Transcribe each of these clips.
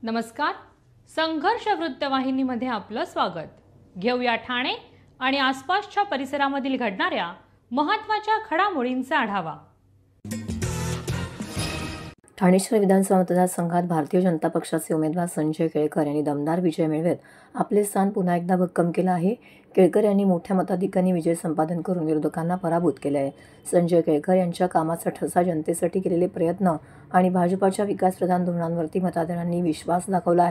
नमस्कार. संघर्ष वृत्तवाहिनीमध्ये आपलं स्वागत. घेऊया ठाणे आणि आसपासच्या परिसरामधील घडणाऱ्या महत्त्वाच्या घडामोडींचा आढावा. ठाणे शहर विधानसभा मतदारसंघात भारतीय जनता पक्षाचे उमेदवार संजय केळकर यांनी दमदार विजय मिळवत आपले स्थान पुन्हा एकदा भक्कम केलं आहे. केळकर यांनी मोठ्या मताधिक्याने विजय संपादन करून विरोधकांना पराभूत केले आहे. संजय केळकर यांच्या कामाचा ठसा, जनतेसाठी केलेले प्रयत्न आणि भाजपाच्या विकासप्रधान धोरणांवरती मतदारांनी विश्वास दाखवला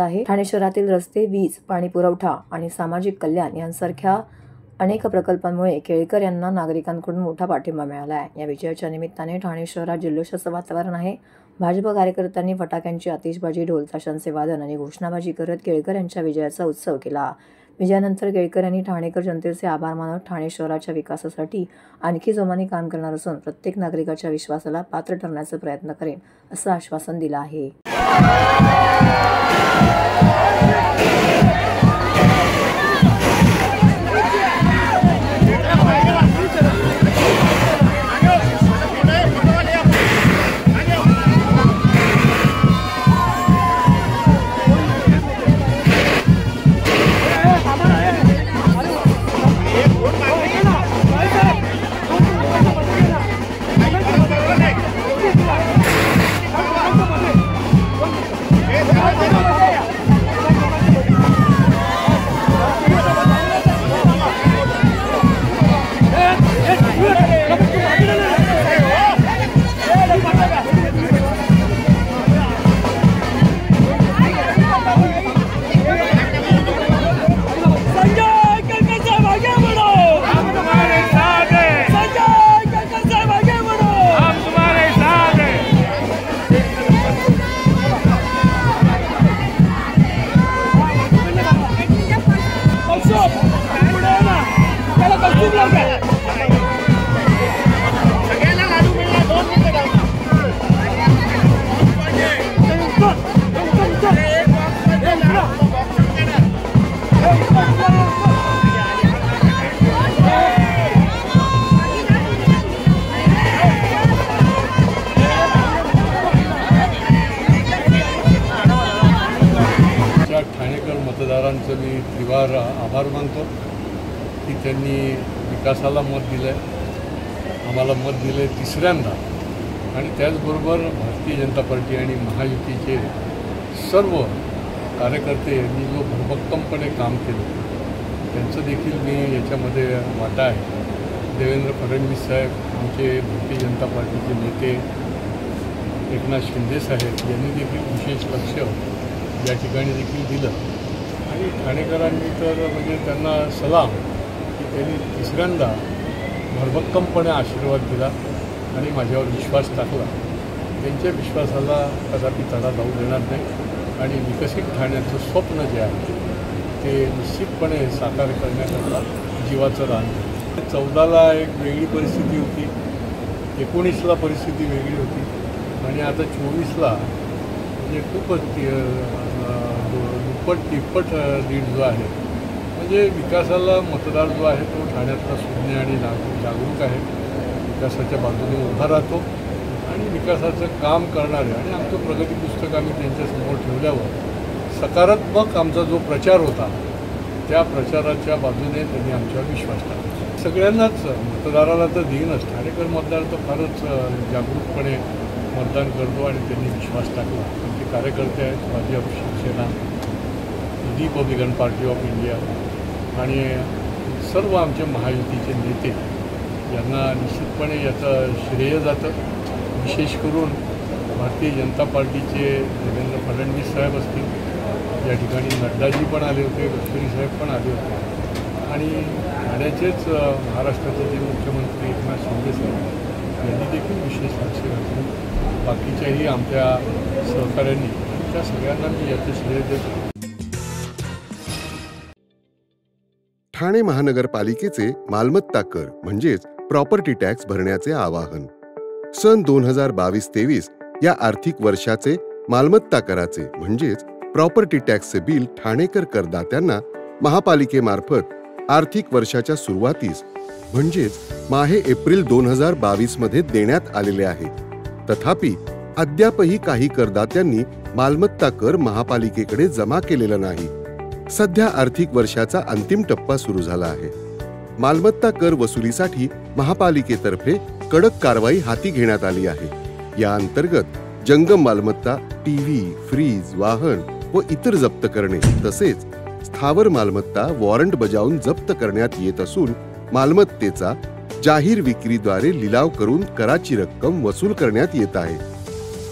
आहे. ठाणे शहरातील रस्ते, वीज, पाणी पुरवठा आणि सामाजिक कल्याण यांसारख्या अनेक प्रकल्पांमुळे केळकर यांना नागरिकांकडून मोठा पाठिंबा मिळाला आहे. या विजयाच्या निमित्ताने ठाणे शहरात जल्लोषाचं वातावरण आहे. भाजप कार्यकर्त्यांनी फटाक्यांची आतिषबाजी, ढोल ताशांचे वादन आणि घोषणाबाजी करत केळकर यांच्या विजयाचा उत्सव केला. विजयानंतर केळकर यांनी ठाणेकर जनतेचे आभार मानत ठाणे शहराच्या विकासासाठी आणखी जोमाने काम करणार असून प्रत्येक नागरिकाच्या विश्वासाला पात्र ठरण्याचा प्रयत्न करेन असं आश्वासन दिलं आहे. ठाणेकर मतदारांचं मी त्रिवार आभार मानतो की त्यांनी विकासाला मत दिलं आहे, आम्हाला मत दिलं आहे तिसऱ्यांदा. आणि त्याचबरोबर भारतीय जनता पार्टी आणि महायुतीचे सर्व कार्यकर्ते यांनी जो भरभक्कमपणे काम केलं त्यांचं देखील मी याच्यामध्ये वाटा आहे. देवेंद्र फडणवीस साहेब, आमचे भारतीय जनता पार्टीचे नेते एकनाथ शिंदे साहेब यांनी देखील विशेष लक्ष या ठिकाणी देखील दिलं. आणि ठाणेकरांनी तर म्हणजे त्यांना सलाम की त्यांनी तिसऱ्यांदा भरभक्कमपणे आशीर्वाद दिला आणि माझ्यावर विश्वास टाकला. त्यांच्या विश्वासाला कदापि तडा जाऊ देणार नाही आणि विकसित ठाण्याचं स्वप्न जे आहे ते निश्चितपणे साकार करण्याकरता जीवाचं रान. 14ला एक वेगळी परिस्थिती होती, 19ला परिस्थिती वेगळी होती आणि आता 24ला म्हणजे खूपच दुप्पट तिप्पट लीड जो आहे. म्हणजे विकासाला मतदार जो आहे तो ठाण्यातला सुज्ञ आणि जागरूक आहे, विकासाच्या बाजूने उभा राहतो आणि विकासाचं काम करणारे. आणि आमचं प्रगती पुस्तक आम्ही त्यांच्यासमोर ठेवल्यावर सकारात्मक आमचा जो प्रचार होता त्या प्रचाराच्या बाजूने त्यांनी आमच्यावर विश्वास टाकला. सगळ्यांनाच मतदाराला तर देईनच, ठाणेकर मतदार तर फारच जागरूकपणे मतदान करतो आणि त्यांनी विश्वास टाकला. आमचे कार्यकर्ते आहेत Bhajap, Shivsena, Republican Party of India आणि सर्व आमचे महायुतीचे नेते यांना निश्चितपणे याचं श्रेय जातं. विशेष करून भारतीय जनता पार्टीचे देवेंद्र फडणवीस साहेब असतील, या ठिकाणी नड्डाजी पण आले होते, गडकरी साहेब पण आले होते आणि ठाण्याचेच महाराष्ट्राचे जे मुख्यमंत्री एकनाथ शिंदे साहेब यांनी देखील विशेष लक्ष घातलं. बाकीच्याही आमच्या सहकाऱ्यांनी, त्या सगळ्यांना मी याचं श्रेय देतो. ठाणे महानगरपालिकेचे मालमत्ता कर म्हणजेच प्रॉपर्टी टॅक्स भरण्याचे आवाहन. सन 2022-23 या आर्थिक वर्षाचे मालमत्ता कराचे म्हणजेच प्रॉपर्टी टॅक्सचे बिल ठाणेकर करदात्यांना महापालिकेमार्फत आर्थिक वर्षाच्या सुरुवातीस म्हणजेच माहे एप्रिल 2022 मध्ये देण्यात आलेले आहे. तथापि अद्यापही काही करदात्यांनी मालमत्ता कर महापालिकेकडे जमा केलेला नाही. सध्या आर्थिक वर्षाचा अंतिम टप्पा सुरू झाला आहे. मालमत्ता कर वसुलीसाठी महापालिकेतर्फे कडक कारवाई हाती घेण्यात आली आहे. या अंतर्गत जंगम मालमत्ता, टीव्ही, फ्रीज, वाहन व इतर जप्त करणे तसेच स्थावर मालमत्ता वॉरंट बजावून जप्त करण्यात येत असून मालमत्तेचा जाहीर विक्रीद्वारे लिलाव करून कराची रक्कम वसूल करण्यात येत आहे.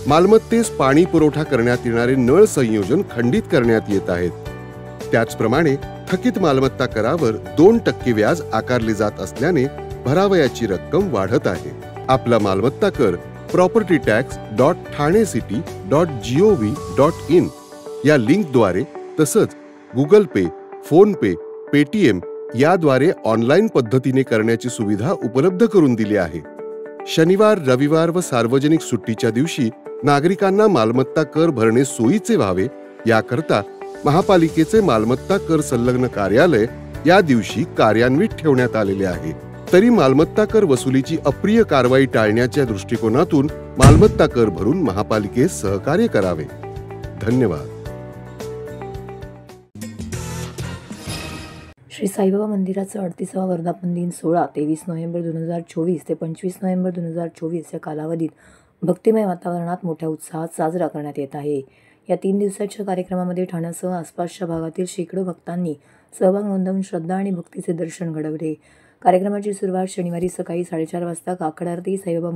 मालमत्तेस पाणी पुरवठा करण्यात येणारे नळ संयोजन खंडित करण्यात येत आहेत. त्याचप्रमाणे थकीत मालमत्ता करावर 2% व्याज आकारले जात असल्याने भरावयाची रक्कम वाढत आहे. आपला मालमत्ता कर propertytax.thanecity.gov.in या लिंकद्वारे तसंच गुगल पे, फोन पे, पेटीएम याद्वारे ऑनलाईन पद्धतीने करण्याची सुविधा उपलब्ध करून दिली आहे. शनिवार, रविवार व सार्वजनिक सुट्टीच्या दिवशी नागरिकांना मालमत्ता कर भरणे सोयीचे व्हावे याकरता महापालिकेचे मालमत्ता कर संलग्न कार्यालय या दिवशी कार्यान्वित ठेवण्यात आलेले आहे. तरी मालमत्ता कर वसुलीची अप्रिय कारवाई टाळण्याच्या दृष्टिकोनातून मालमत्ता कर भरून महापालिकेस सहकार्य करावे. धन्यवाद. श्री साईबाबा मंदिराचा 38वा वर्धापन दिन सोहळा 23 नोव्हेंबर 2024 ते 25 नोव्हेंबर 2024 या कालावधीत भक्तिमय वातावरणात मोठ्या उत्साहात साजरा करण्यात येत आहे. या 3 दिवसाच्या कार्यक्रमामध्ये ठाण्यासह आसपासच्या भागातील शेकडो भक्तांनी सहभाग नोंदवून श्रद्धा आणि भक्तीचे दर्शन घडवले. कार्यक्रमाची सुरुवात शनिवारी सकाळी 4:30 वाजता काकड आरती, साईबाबा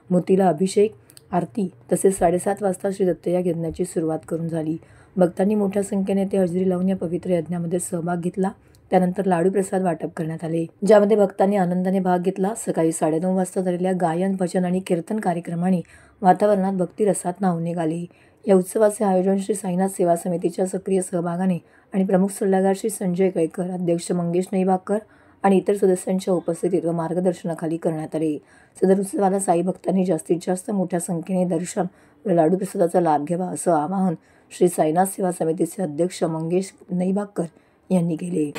मूर्तीला अभिषेक, आरती तसेच 7:30 वाजता श्री दत्तया यज्ञाची सुरुवात करून झाली. भक्तांनी मोठ्या संख्येने ते हजेरी लावून या पवित्र यज्ञामध्ये सहभाग घेतला. त्यानंतर लाडू प्रसाद वाटप करण्यात आले, ज्यामध्ये भक्तांनी आनंदाने भाग घेतला. सकाळी 9:30 वाजता झालेल्या गायन, भजन आणि कीर्तन कार्यक्रमाने वातावरणात भक्तिरसात न्हाऊन निघाले. या उत्सवाचे आयोजन श्री साईनाथ सेवा समितीच्या सक्रिय सहभागाने आणि प्रमुख सल्लागार श्री संजय केळकर, अध्यक्ष मंगेश नईबाकर आणि इतर सदस्यांच्या उपस्थितीत व मार्गदर्शनाखाली करण्यात आले. सदर उत्सवाला साई भक्तांनी जास्तीत जास्त मोठ्या संख्येने दर्शन व लाडू प्रसादाचा लाभ घ्यावा असं आवाहन श्री साईनाथ सेवा समितीचे अध्यक्ष मंगेश नईबाकर यांनी केले.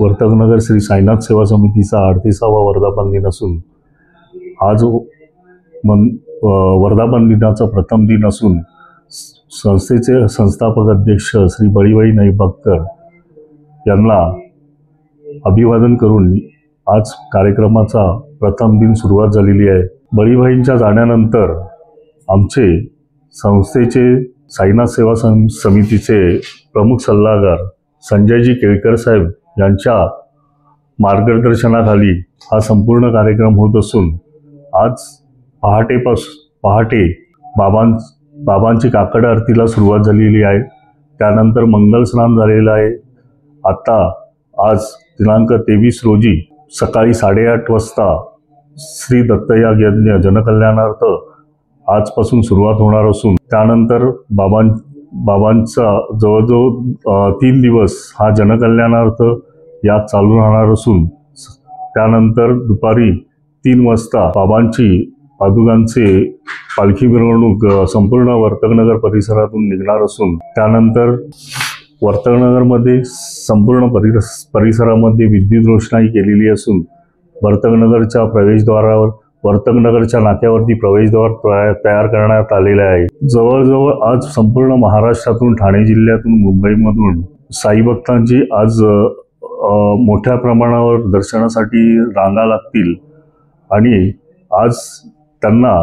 वर्तकनगर श्री साईनाथ सेवा समितीचा 38वा वर्धापन दिन असून आज वर्धापन दिनाचा प्रथम दिन असून संस्थेचे संस्थापक अध्यक्ष श्री बळीबाई नईबाकर यांना अभिवादन करून आज कार्यक्रमाचा प्रथम दिन सुरुवात झालेली आहे. बळीबाईंच्या जाण्यानंतर आमचे संस्थेचे साईनाथ सेवा समितीचे प्रमुख सल्लागार संजयजी केळकर साहेब यांच्या मार्गदर्शनाखाली हा संपूर्ण कार्यक्रम होत असून आज पहाटे बाबांची काकड आरतीला सुरुवात झालेली आहे. त्यानंतर मंगल स्नान झालेलं आहे. आता आज दिनांक 23 रोजी सकाळी 8:30 वाजता श्री दत्तया यज्ञ जनकल्याणार्थ आजपासून सुरुवात होणार असून त्यानंतर बाबांचा जवळजवळ 3 दिवस हा जनकल्याणार्थ यात चालू राहणार असून त्यानंतर दुपारी 3 वाजता बाबांची पादुकांचे पालखी मिरवणूक संपूर्ण वर्तकनगर परिसरातून निघणार असून त्यानंतर वर्तकनगरमध्ये संपूर्ण परिसरामध्ये विद्युत रोषणाई केलेली असून वर्तकनगरच्या प्रवेशद्वारावर वर्तकनगरच्या नाक्यावरती प्रवेशद्वार तयार करण्यात आलेले आहे. जवळजवळ आज संपूर्ण महाराष्ट्रातून, ठाणे जिल्ह्यातून, मुंबईमधून साई भक्तांची आज मोठ्या प्रमाणावर दर्शनासाठी रांगा लागतील आणि आज त्यांना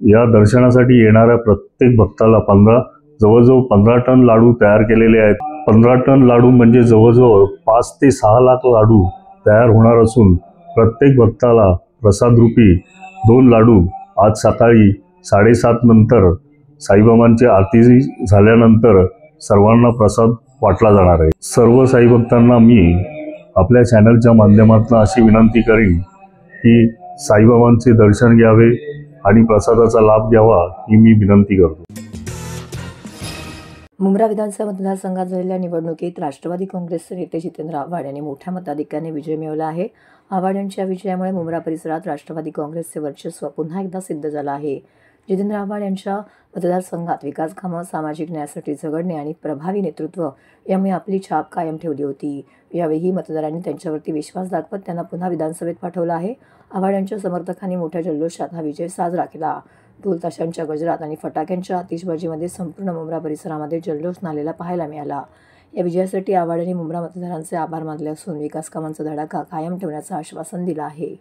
या दर्शनासाठी येणाऱ्या प्रत्येक भक्ताला जवळजवळ 15 टन लाडू तयार केलेले आहेत. 15 टन लाडू म्हणजे जवळजवळ 5 ते 6 लाख लाडू तयार होणार असून प्रत्येक भक्ताला प्रसादरूपी 2 लाडू आज सकाळी 7:30 नंतर साईबाबांची आरती झाल्यानंतर सर्वांना प्रसाद वाटला जाणार आहे. सर्व साई भक्तांना मी आपल्या चॅनलच्या माध्यमातून अशी विनंती करीन की साईबाबांचे दर्शन घ्यावे आणि प्रसादाचा लाभ घ्यावा ही मी विनंती करतो. मुंब्रा विधानसभा मतदारसंघात झालेल्या निवडणुकीत राष्ट्रवादी काँग्रेसचे नेते जितेंद्र आव्हाड यांनी मोठ्या मताधिक्याने विजय मिळवला आहे. आव्हाड यांच्या विजयामुळे मुंब्रा परिसरात राष्ट्रवादी काँग्रेसचे वर्चस्व पुन्हा एकदा सिद्ध झालं आहे. जितेंद्र आव्हाड यांच्या मतदारसंघात विकास कामं, सामाजिक न्यायासाठी झगडणे आणि प्रभावी नेतृत्व यामुळे आपली छाप कायम ठेवली होती. यावेळी मतदारांनी त्यांच्यावरती विश्वास दाखवत त्यांना पुन्हा विधानसभेत पाठवलं आहे. आव्हाड यांच्या समर्थकांनी मोठ्या जल्लोषात हा विजय साजरा केला. ढोल ताशांच्या गजरात आणि फटाक्यांच्या आतिषबाजीमध्ये संपूर्ण मुंब्रा परिसरामध्ये जल्लोष नालेला पाहायला मिळाला. या विजयासाठी आव्हाड यांनी मुंब्रा मतदारांचे आभार मानले असून विकास कामांचा धडाका कायम ठेवण्याचं आश्वासन दिलं आहे.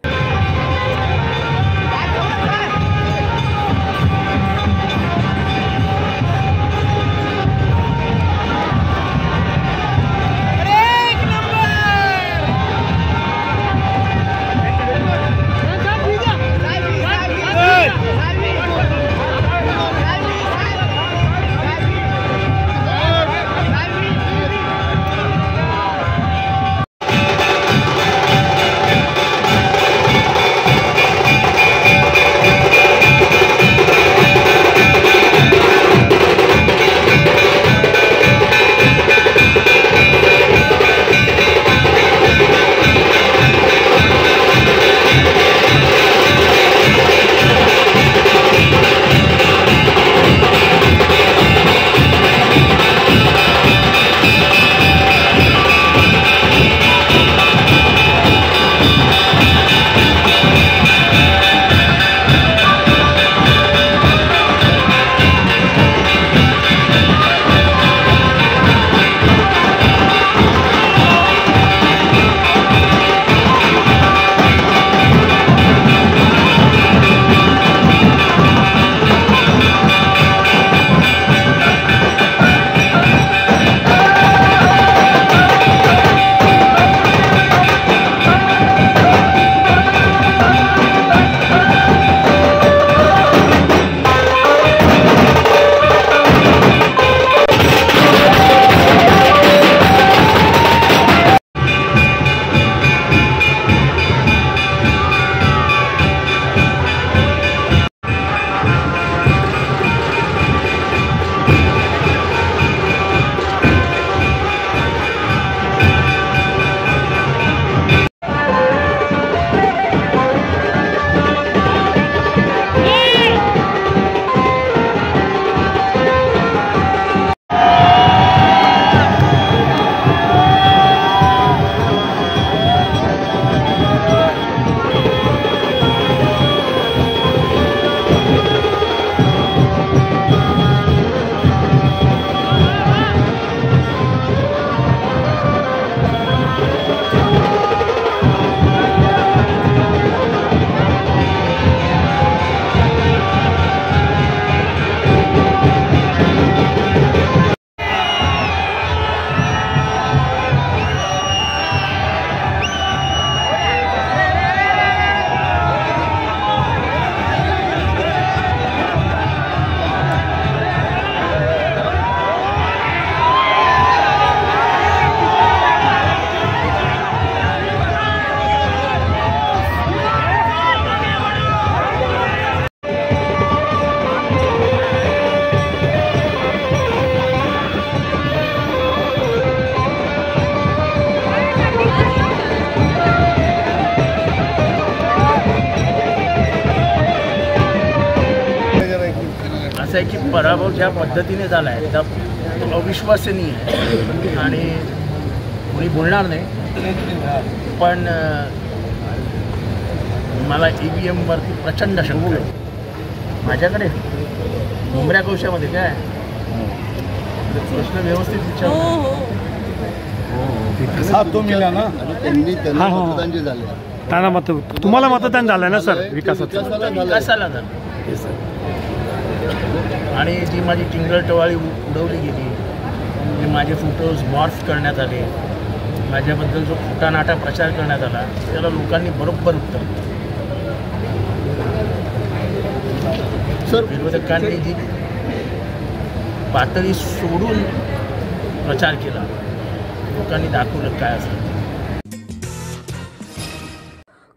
असं आहे की पराभव ज्या पद्धतीने झाला आहे त्या अविश्वसनीय आहे आणि कोणी बोलणार नाही. पण मला EVMवरती प्रचंड शंका आहे. माझ्याकडे मुंब्रा कोशामध्ये काय प्रश्न व्यवस्थित विचारतो. तो मिळाला ना त्यांना मतदान जे झाले त्यांना तुम्हाला मतदान झालं ना सर विकासाला झालं. आणि जी माझी टिंगलटवाळी उडवली गेली, माझे फोटोज मॉर्फ करण्यात आले, माझ्याबद्दल जो खोटानाटा प्रचार करण्यात आला त्याला लोकांनी बरोबर उत्तर दिलं. सर विरोधकांनी जी पातळी सोडून प्रचार केला लोकांनी दाखवलं काय असतं.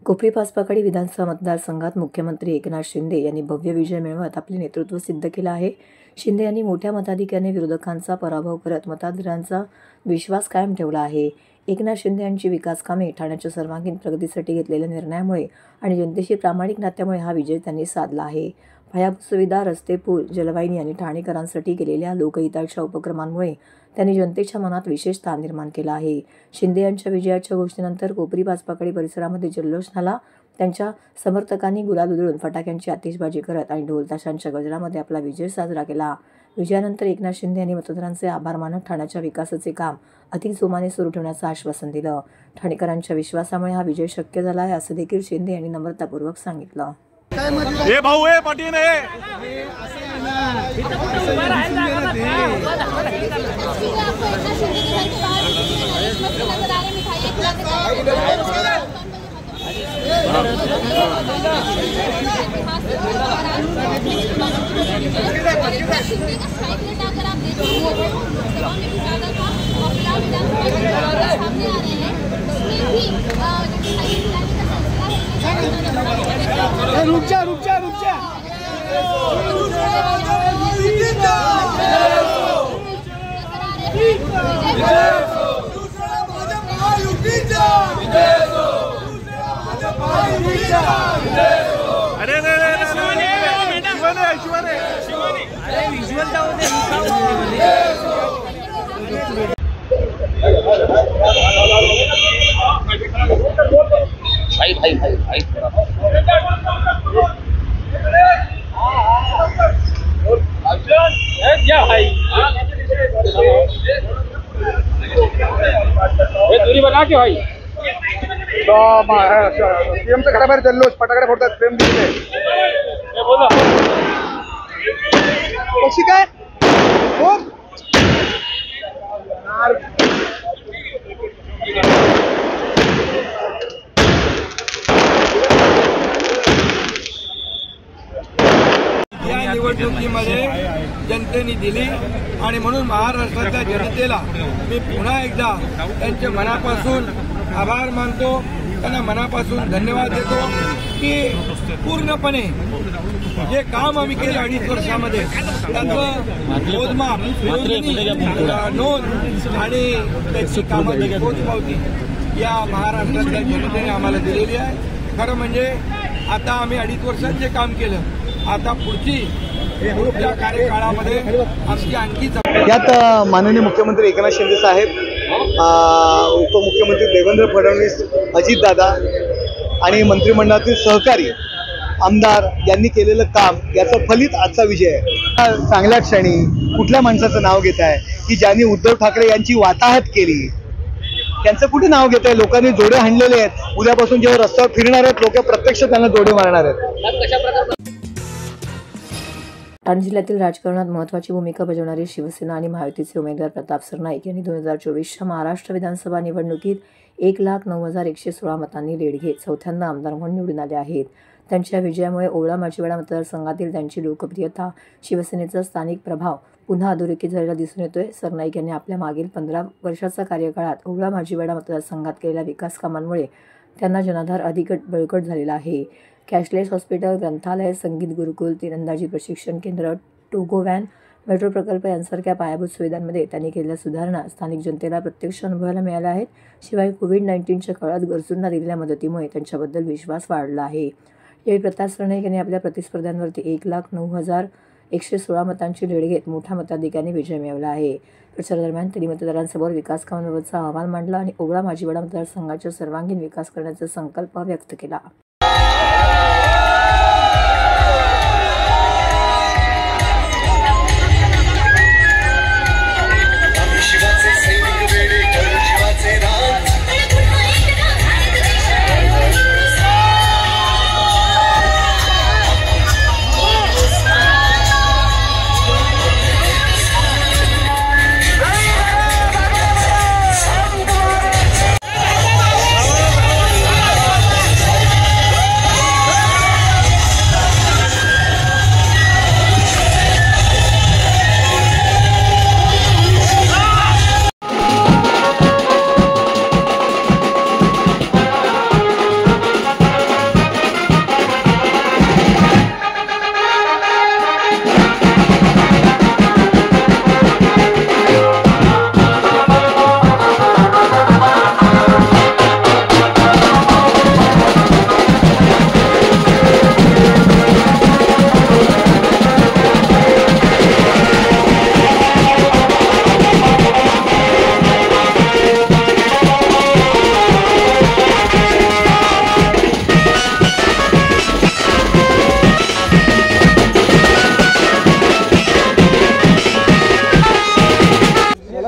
कोपरी पाचपाकडी विधानसभा मतदारसंघात मुख्यमंत्री एकनाथ शिंदे यांनी भव्य विजय मिळवत आपले नेतृत्व सिद्ध केलं आहे. शिंदे यांनी मोठ्या मताधिक्याने विरोधकांचा पराभव करत मतदारांचा विश्वास कायम ठेवला आहे. एकनाथ शिंदे यांची विकास कामे, ठाण्याच्या सर्वांगीण प्रगतीसाठी घेतलेल्या निर्णयामुळे आणि जनतेशी प्रामाणिक नात्यामुळे हा विजय त्यांनी साधला आहे. पायाभूत सुविधा, रस्ते, पूल, जलवाहिनी आणि ठाणेकरांसाठी केलेल्या लोकहिताच्या उपक्रमांमुळे त्यांनी जनतेच्या मनात विशेष स्थान निर्माण केलं आहे. शिंदे यांच्या विजयाच्या घोषणेनंतर कोपरी पाचपाकडी परिसरामध्ये जल्लोष झाला. त्यांच्या समर्थकांनी गुलाल उधळून फटाक्यांची आतिषबाजी करत आणि ढोल ताशांच्या गजरामध्ये आपला विजय साजरा केला. विजयानंतर एकनाथ शिंदे यांनी मतदारांचे आभार मानत ठाण्याच्या विकासाचे काम अधिक जोमाने सुरू ठेवण्याचं आश्वासन दिलं. ठाणेकरांच्या विश्वासामुळे हा विजय शक्य झाला आहे असं देखील शिंदे यांनी नम्रतापूर्वक सांगितलं. ए भाऊ ए पाटील ए रुक जा अरे विजुअल भाई दूरी बना के भाई सीएमचा घराबाहेर जल्लोष, फटाकडे फोडतात, प्रेम दिले बोला कशी काय या निवडणुकीमध्ये जनतेने दिली आणि म्हणून महाराष्ट्राच्या जनतेला मी पुन्हा एकदा त्यांच्या मनापासून आभार मानतो, त्यांना मनापासून धन्यवाद देतो की पूर्णपणे जे काम आम्ही केलं 2.5 वर्षामध्ये त्याचं मोजमाप, नोंद आणि त्याची कामाची पोचपावती या महाराष्ट्रातल्या जनतेने आम्हाला दिलेली आहे. खरं म्हणजे आता आम्ही 2.5 वर्षात जे काम केलं, आता पुढची कार्यकाळामध्ये आमची आणखी यात माननीय मुख्यमंत्री एकनाथ शिंदे साहेब, उपमुख्यमंत्री देवेंद्र फडणवीस, अजितदादा आणि मंत्रिमंडळातील सहकारी आमदार यांनी केलेलं काम याचं फलित आजचा विजय आहे. चांगल्या क्षणी कुठल्या माणसाचं नाव घेत आहे की ज्यांनी उद्धव ठाकरे यांची वाताहत केली, त्यांचं कुठे नाव घेत आहे? लोकांनी जोडे हाणलेले आहेत. उद्यापासून जेव्हा रस्त्यावर फिरणार आहेत लोक प्रत्यक्ष त्यांना जोडे मारणार आहेत. ठाणे जिल्ह्यातील राजकारणात महत्त्वाची भूमिका बजावणारे शिवसेना आणि महायुतीचे उमेदवार प्रताप सरनाईक यांनी 2024च्या महाराष्ट्र विधानसभा निवडणुकीत 1,09,116 मतांनी लीड घेत चौथ्यांदा आमदार म्हणून निवडून आले आहेत. त्यांच्या विजयामुळे ओवळा माजिवडा मतदारसंघातील त्यांची लोकप्रियता, शिवसेनेचा स्थानिक प्रभाव पुन्हा अधोरेखित झालेला दिसून येतोय. सरनाईक यांनी आपल्या मागील 15 वर्षाच्या कार्यकाळात ओवळा माजिवडा मतदारसंघात केलेल्या विकास कामांमुळे त्यांना जनाधार अधिक बळकट झालेला आहे. कॅशलेस हॉस्पिटल, ग्रंथालय, संगीत गुरुकुल, तीरंदाजी प्रशिक्षण केंद्र, टोगो व्हॅन, मेट्रो प्रकल्प यांसारख्या पायाभूत सुविधांमध्ये त्यांनी केलेल्या सुधारणा स्थानिक जनतेला प्रत्यक्ष अनुभवायला मिळाल्या आहेत. शिवाय कोविड-19च्या काळात गरजूंना दिलेल्या मदतीमुळे त्यांच्याबद्दल विश्वास वाढला आहे. यावेळी प्रताप सरनाईक यांनी आपल्या प्रतिस्पर्ध्यांवरती 1,09,116 मतांची लीड घेत मोठ्या मताधिक्याने विजय मिळवला आहे. प्रचारादरम्यान त्यांनी मतदारांसमोर विकास कामांबाबतचा अहवाल मांडला आणि ओवळा माजिवडा मतदारसंघाचा सर्वांगीण विकास करण्याचा संकल्प व्यक्त केला.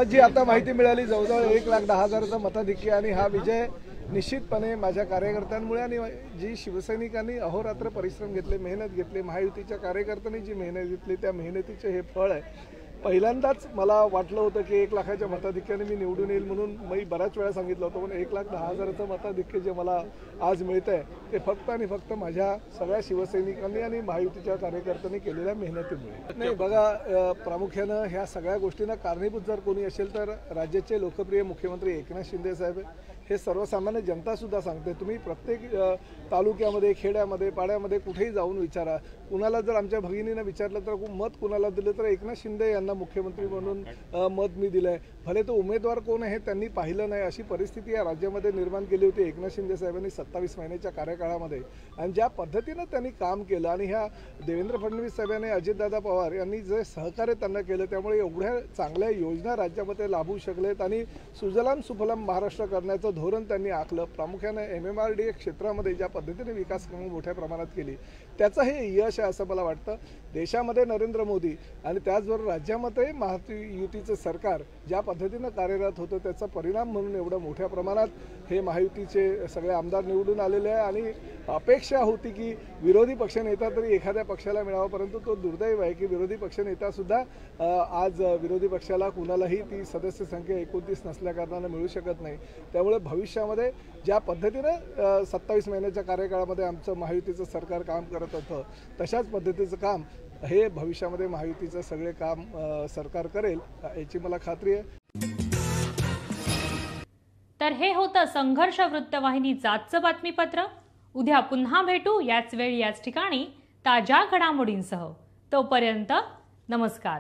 जी आता माहिती मिळाली जवळजवळ 1,10,000चं मताधिक्य आणि हा विजय निश्चितपणे माझ्या कार्यकर्त्यांमुळे आणि जी शिवसैनिकांनी अहोरात्र परिश्रम घेतले, मेहनत घेतली, महायुतीच्या कार्यकर्त्यांनी जी मेहनत घेतली त्या मेहनतीचे हे फळ आहे. पहिल्यांदाच मला वाटलं होतं की 1,00,000च्या मताधिक्याने मी निवडून येईल म्हणून मी बऱ्याच वेळा सांगितलं होतं, पण 1,10,000चं मताधिक्य जे मला आज मिळतं आहे ते फक्त आणि फक्त माझ्या सगळ्या शिवसैनिकांनी आणि महायुतीच्या कार्यकर्त्यांनी केलेल्या मेहनतीमुळे. नाही बघा, प्रामुख्यानं ह्या सगळ्या गोष्टींना कारणीभूत जर कोणी असेल तर राज्याचे लोकप्रिय मुख्यमंत्री एकनाथ शिंदे साहेब. हे सर्वसामान्य जनतासुद्धा सांगते. तुम्ही प्रत्येक तालुक्यामध्ये, खेड्यामध्ये, पाड्यामध्ये कुठेही जाऊन विचारा. कुणाला जर आमच्या भगिनीनं विचारलं तर मत कुणाला दिलं तर एकनाथ शिंदे यांना मुख्यमंत्री म्हणून मत मी दिलं आहे. भले तो उमेदवार कोण आहे त्यांनी पाहिलं नाही, अशी परिस्थिती या राज्यामध्ये निर्माण केली होती एकनाथ शिंदे साहेबांनी 27 महिन्याच्या कार्यकाळामध्ये. आणि ज्या पद्धतीनं त्यांनी काम केलं आणि ह्या देवेंद्र फडणवीस साहेबांनी, अजितदादा पवार यांनी जे सहकार्य त्यांना केलं त्यामुळे एवढ्या चांगल्या योजना राज्यामध्ये लाभू शकलेत आणि सुजलाम सुफलाम महाराष्ट्र करण्याचं धोरण त्यांनी आखलं. प्रामुख्याने MMRDA क्षेत्रामध्ये ज्या पद्धतीने विकास कामं मोठ्या प्रमाणात केली त्याचं हे यश आहे असं मला वाटतं. देशामध्ये नरेंद्र मोदी आणि त्याचबरोबर राज्यामध्ये महायुतीचं सरकार ज्या पद्धतीनं कार्यरत होतं त्याचा परिणाम म्हणून एवढं मोठ्या प्रमाणात हे महायुतीचे सगळे आमदार निवडून आलेले आहे. आणि अपेक्षा होती की विरोधी पक्षनेता तरी एखाद्या पक्षाला मिळावा, परंतु तो दुर्दैव आहे की विरोधी पक्षनेतासुद्धा आज विरोधी पक्षाला कुणालाही ती सदस्य संख्या 29 नसल्याकारणानं मिळू शकत नाही. त्यामुळे भविष्यामध्ये ज्या पद्धतीनं 27 महिन्याच्या कार्यकाळामध्ये आमचं महायुतीचं सरकार काम करत होतं तशाच पद्धतीचं काम हे भविष्यामध्ये महायुतीचं सगळे काम सरकार करेल याची मला खात्री आहे. तर हे होतं संघर्ष वृत्तवाहिनीचं आजचं बातमीपत्र. उद्या पुन्हा भेटू याच वेळी याच ठिकाणी ताज्या घडामोडींसह. तोपर्यंत नमस्कार.